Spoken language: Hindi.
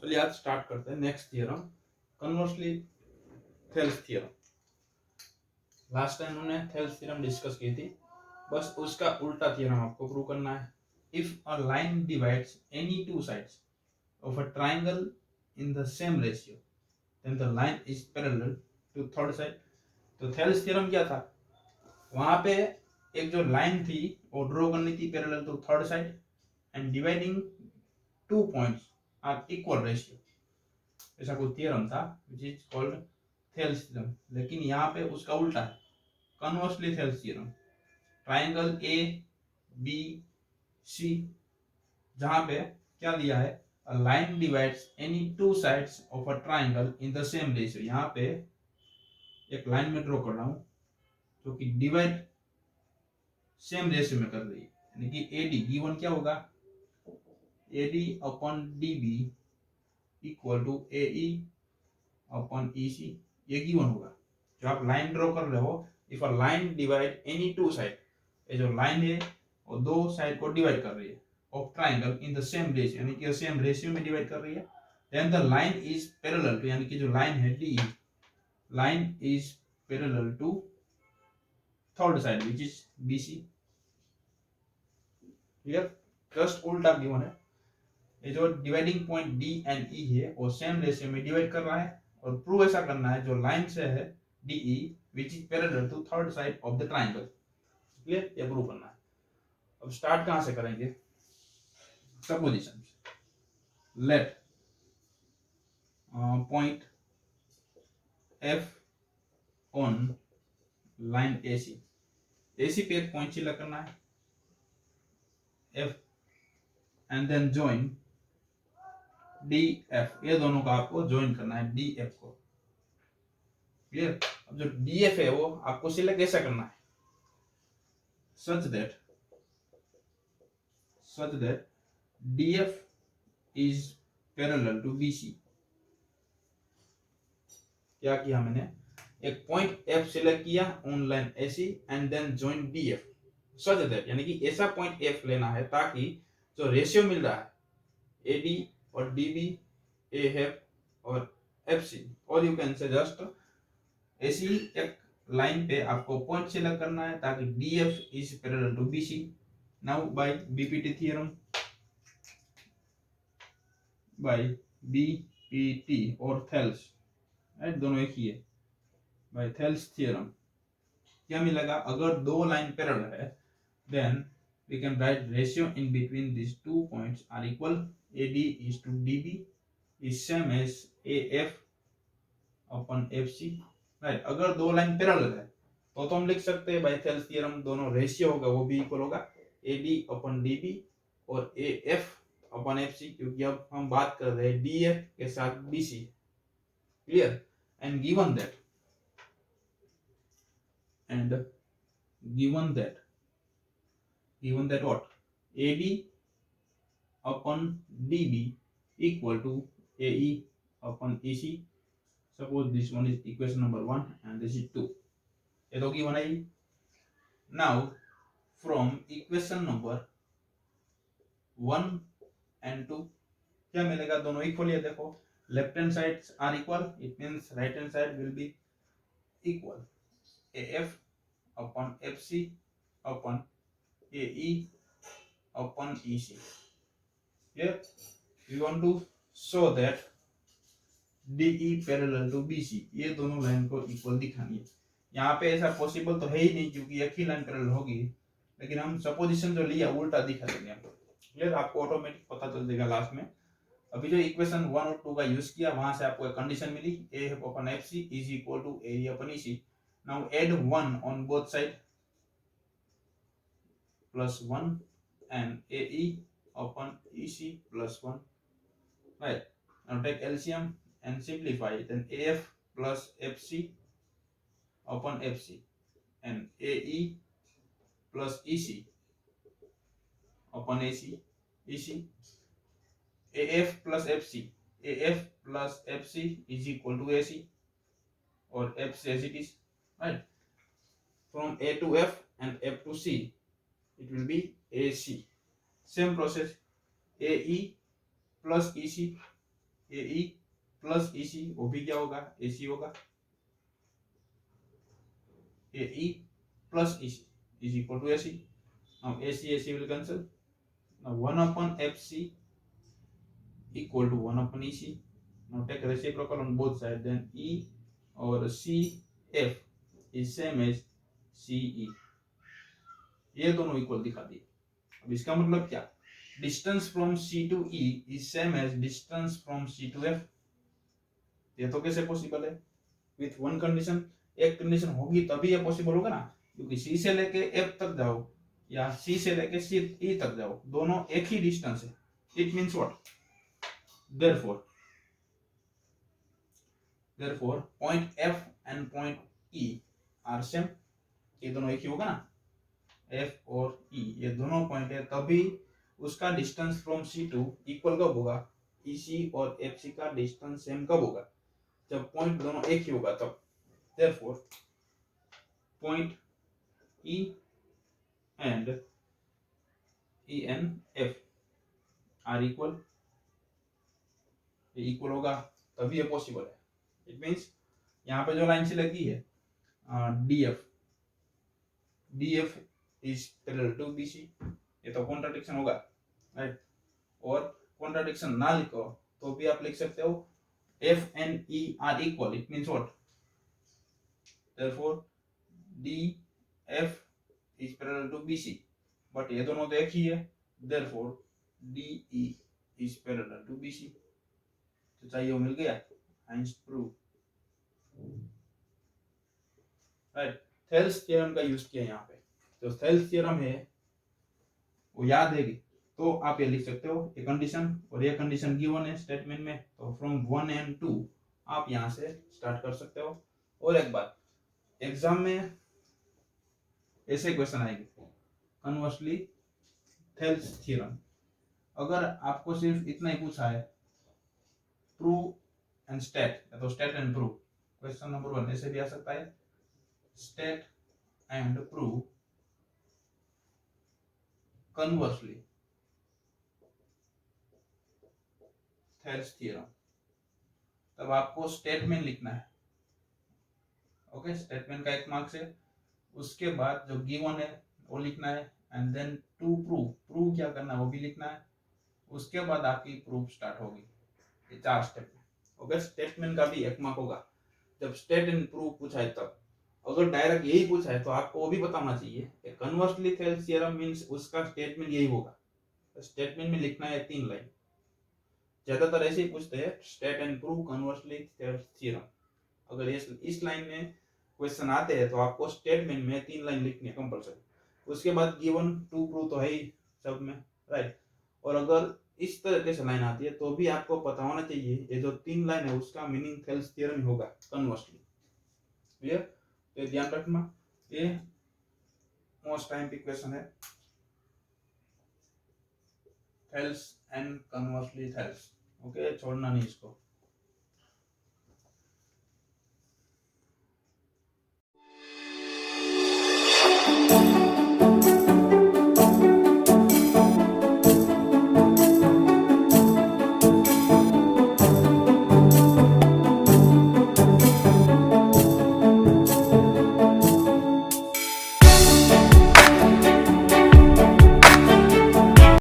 चलिए आज स्टार्ट करते हैं next theorem, conversely Thales theorem. Last time हमने थेल्स थ्योरम डिस्कस की थी, बस उसका उल्टा थ्योरम आपको प्रूव करना है। If a line divides any two sides of a triangle in the same ratio then the line is parallel to third side. तो थेल्स थ्योरम क्या था, वहां पे एक जो लाइन थी वो ड्रॉ करनी थी parallel to third side and dividing two points are equal ratio, ऐसा कोई थ्योरम था which is called Thales theorem. लेकिन यहाँ पे उसका उल्टा है, conversely Thales theorem. Triangle A B C, जहां पे क्या दिया है, a line divides any two sides of a triangle in the same ratio. यहाँ पे एक लाइन में ड्रॉ कर रहा हूँ जो कि डिवाइड सेम रेशियो में कर रही है, यानी कि एडी गिवन क्या होगा, AD upon DB equal to AE upon EC, ये गिवन होगा। जो आप लाइन ड्रॉ कर रहे हो, if a line divide any two side, ये जो लाइन है वो दो साइड को डिवाइड कर रही है of triangle in the same ratio, यानी कि सेम रेशियो में डिवाइड कर रही है, then the line is parallel to, यानी कि जो लाइन है D, line is parallel to third side which is BC. Clear? Just उल्टा गिवन है। ये जो dividing point D and E है वो सेम रेशियो में डिवाइड कर रहा है, और प्रूव ऐसा करना है जो लाइन से है DE which is parallel to third side of the triangle. Clear? ये प्रूव करना है। अब स्टार्ट कहां से करेंगे, supposition. Let point F on line AC, AC पे एक पॉइंट सिलेक्ट करना है F, and then join D F, ये दोनों का आपको ज्वाइन करना है डी एफ को। क्लियर? अब जो डी एफ है वो आपको सिलेक्ट कैसा करना है, such that DF is parallel to BC। क्या किया मैंने, एक पॉइंट F सिलेक्ट किया on line AC and then join DF, such that, यानी कि ऐसा पॉइंट F लेना है ताकि जो रेशियो मिल रहा है AD और DB, AF और FC, और यू कैन से जस्ट ऐसी एक लाइन पे आपको पॉइंट सिलेक्ट करना है ताकि DF is parallel to BC। Now by BPT theorem, by BPT और थेल्स, राइट, दोनों एक ही है, बाय थेल्स थ्योरम क्या मिलेगा, अगर दो लाइन पैरेलल है then we can write ratio in between this two points are equal, AD is to DB is same as AF upon FC। Right, अगर दो लाइन पैरेलल है तो हम लिख सकते हैं बाय थेल्स थ्योरम दोनों रेशियो होगा वो भी इक्वल होगा AD अपॉन DB और AF अपॉन FC, क्योंकि अब हम बात कर रहे हैं DF के साथ BC। Clear? And given that what, AD upon DB equal to AE upon EC। suppose this one is equation number 1 and this is 2, ये तो गिवन है। now from equation number 1 and 2 क्या मिलेगा, दोनों इक्वल है। देखो left hand side are equal, it means right hand side will be equal, AF upon FC upon AE upon EC। here we want to show that DE parallel to BC, ये दोनों लाइन को इक्वल दिखानी है। यहाँ पे ऐसा पॉसिबल तो है ही नहीं क्योंकि एक ही लाइन पैरेलल होगी, लेकिन हम सपोजिशन जो लिया उल्टा दिखा देंगे आपको। क्लियर? आपको ऑटोमेटिक पता चल जाएगा लास्ट में। अभी जो इक्वेशन 1 और 2 का यूज किया वहां से आपको एक condition milli, AF upon FC is equal to AE upon EC। now add 1 on both side plus 1 and AE upon EC plus 1, right? now take LCM and simplify, then AF plus FC upon FC and AE plus EC upon EC, AF plus FC is equal to AC or FC as it is, right? from A to F and F to C it will be AC। same process, AE plus EC A E plus E C, वो भी क्या होगा, ए सी होगा। A E plus E C is equal to A C. Now A C will cancel. Now 1 upon F C equal to 1 upon EC. Now take reciprocal on both sides, then E or CF is same as CE. ये दोनों इक्वल दिखा दिए। अब इसका मतलब क्या, distance from C to E is same as distance from C to F। ये तो कैसे पॉसिबल है, विथ वन कंडीशन। एक कंडीशन होगी तभी ये पॉसिबल होगा ना, क्योंकि C से लेके F तक जाओ या C से लेके E तक जाओ, दोनों एक ही डिस्टेंस है। It means what, therefore point F and point E are same। ये दोनों एक ही होगा ना, F और E ये दोनों पॉइंट है, तभी उसका distance from C to equal कब होगा, EC और FC का डिस्टेंस सेम कब होगा, जब पॉइंट दोनों एक ही होगा तब। therefore point E and F are equal, ये इक्वल होगा तभी ये पॉसिबल है। इट मीन्स यहाँ पे जो लाइन सी लगी है DF is parallel to BC, ये तो कॉन्ट्राडिक्शन होगा, राइट। और कॉन्ट्राडिक्शन ना लिखो तो भी आप लिख सकते हो F and E are equal, it means what, therefore DF is parallel to BC, but ये दोनों तो एक ही है, therefore DE is parallel to BC। तो चाहिए वो मिल गया, हाइंस प्रूफ, राइट। थेल्स थ्योरम का यूज किया यहाँ पे, जो थेल्स थ्योरम है वो याद है तो आप ये लिख सकते हो, ये कंडीशन और ये कंडीशन गिवन है स्टेटमेंट में, तो फ्रॉम 1 and 2 आप यहाँ से स्टार्ट कर सकते हो। और एक बात, एग्जाम में ऐसे क्वेश्चन आएंगे, कन्वर्सली थेल्स थ्योरम, अगर आपको सिर्फ इतना ही पूछा है प्रूव एंड स्टेट, या तो state and prove, question number 1 ऐसे भी आ सकता है, state and prove conversely Thales theorem, तब आपको स्टेटमेंट लिखना है। ओके, स्टेटमेंट का 1 मार्क्स है, उसके बाद जो गिवन है वो लिखना है, एंड देन टू प्रूव क्या करना है वो भी लिखना है, उसके बाद आपकी प्रूफ स्टार्ट होगी। ये 4 स्टेप है। ओके, स्टेटमेंट का भी 1 मार्क होगा जब स्टेट एंड प्रूफ पूछा है तब। अगर डायरेक्ट यही पूछा है तो आपको वो भी बताना चाहिए, कन्वर्सली थेल्स थ्योरम मींस उसका स्टेटमेंट यही होगा। स्टेटमेंट में लिखना है 3 लाइन, ज्यादातर ऐसे ही पूछते हैं, state and prove conversely Thales theorem. अगर इस लाइन में क्वेश्चन आते हैं तो आपको स्टेटमेंट में 3 लाइन लिखनी है कंपलसरी, उसके बाद गिवन टू प्रूव तो है ही सब में, राइट। और अगर इस तरह से लाइन आती है तो भी आपको पता होना चाहिए ये जो 3 लाइन है उसका मीनिंग थेल्स थ्योरम होगा कन्वर्सली। क्लियर, तो ध्यान रखना, ये मोस्ट टाइम पे क्वेश्चन है, Thales and conversely Thales. Okay, छोड़ना नहीं इसको।